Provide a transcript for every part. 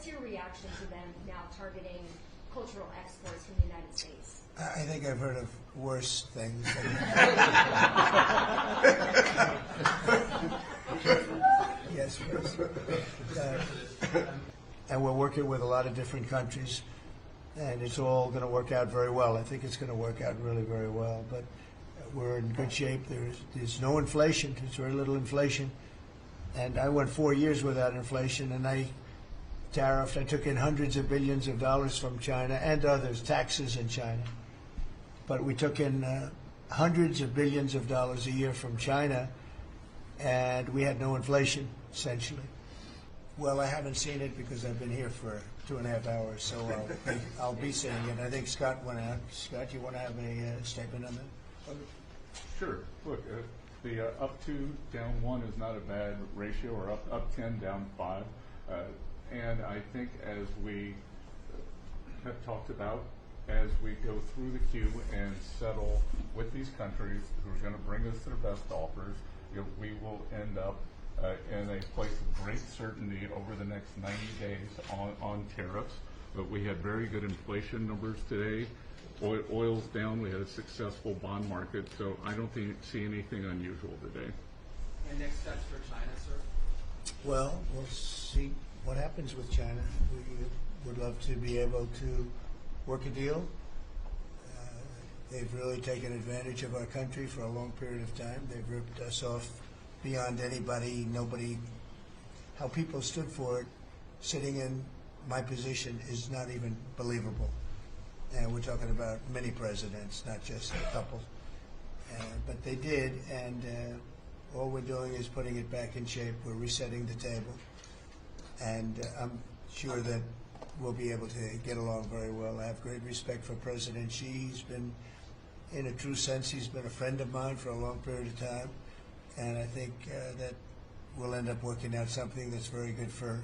What's your reaction to them now targeting cultural exports from the United States? I think I've heard of worse things. Yes, yes. And we're working with a lot of different countries, and it's all going to work out very well. I think it's going to work out really very well. But we're in good shape. There's no inflation. There's very little inflation. And I went 4 years without inflation, and I tariffed. I took in hundreds of billions of dollars from China and others, taxes in China. But we took in hundreds of billions of dollars a year from China, and we had no inflation, essentially. Well, I haven't seen it because I've been here for 2.5 hours, so I'll be seeing it. I think Scott went out. Scott, you want to have a statement on that? Sure. Look, the up 2, down 1 is not a bad ratio, or up 10, down 5. And I think as we have talked about, as we go through the queue and settle with these countries who are going to bring us their best offers, we will end up in a place of great certainty over the next 90 days on tariffs. But we had very good inflation numbers today. Oil's down. We had a successful bond market. So I don't see anything unusual today. And next steps for China, sir? Well, we'll see what happens with China. We would love to be able to work a deal. They've really taken advantage of our country for a long period of time. They've ripped us off beyond nobody. How people stood for it, sitting in my position, is not even believable. And we're talking about many presidents, not just a couple. But they did, and all we're doing is putting it back in shape. We're resetting the table. And I'm sure that we'll be able to get along very well. I have great respect for President Xi. He's been, in a true sense, he's been a friend of mine for a long period of time. And I think that we'll end up working out something that's very good for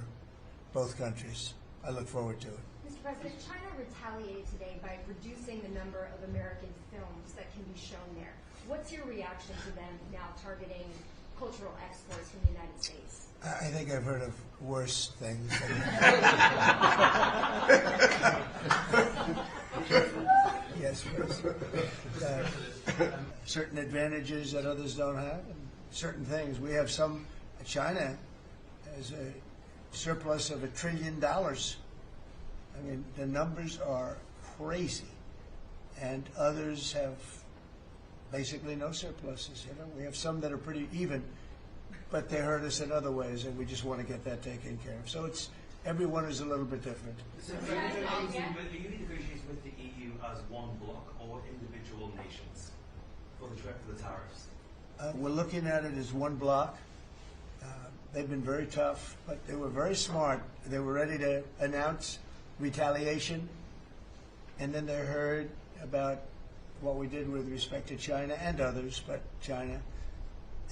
both countries. I look forward to it. Mr. President, China retaliated today by reducing the number of American films that can be shown there. What's your reaction to them now targeting cultural exports from the United States? I think I've heard of worse things. Yes, certain advantages that others don't have, and certain things. We have some. China has a surplus of $1 trillion. I mean, the numbers are crazy, and others have basically no surpluses. We have some that are pretty even, but they hurt us in other ways, and we just want to get that taken care of. So everyone is a little bit different. So are you negotiating with the EU as one bloc or individual nations for the tariffs? We're looking at it as one bloc. They've been very tough, but they were very smart. They were ready to announce retaliation, and then they heard about what we did with respect to China and others, but China.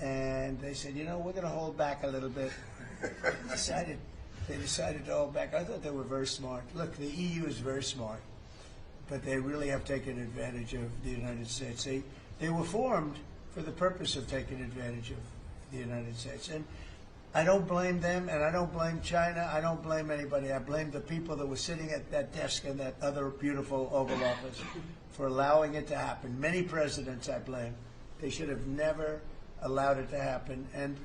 And they said, we're going to hold back a little bit. They decided to hold back. I thought they were very smart. Look, the EU is very smart, but they really have taken advantage of the United States. They were formed for the purpose of taking advantage of the United States. And I don't blame them, and I don't blame China. I don't blame anybody. I blame the people that were sitting at that desk in that other beautiful Oval Office for allowing it to happen. Many presidents I blame. They should have never allowed it to happen. And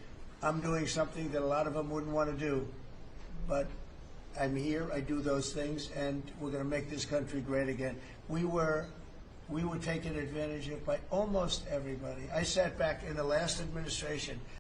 I'm doing something that a lot of them wouldn't want to do. But I'm here, I do those things, and we're going to make this country great again. We were taken advantage of by almost everybody. I sat back in the last administration.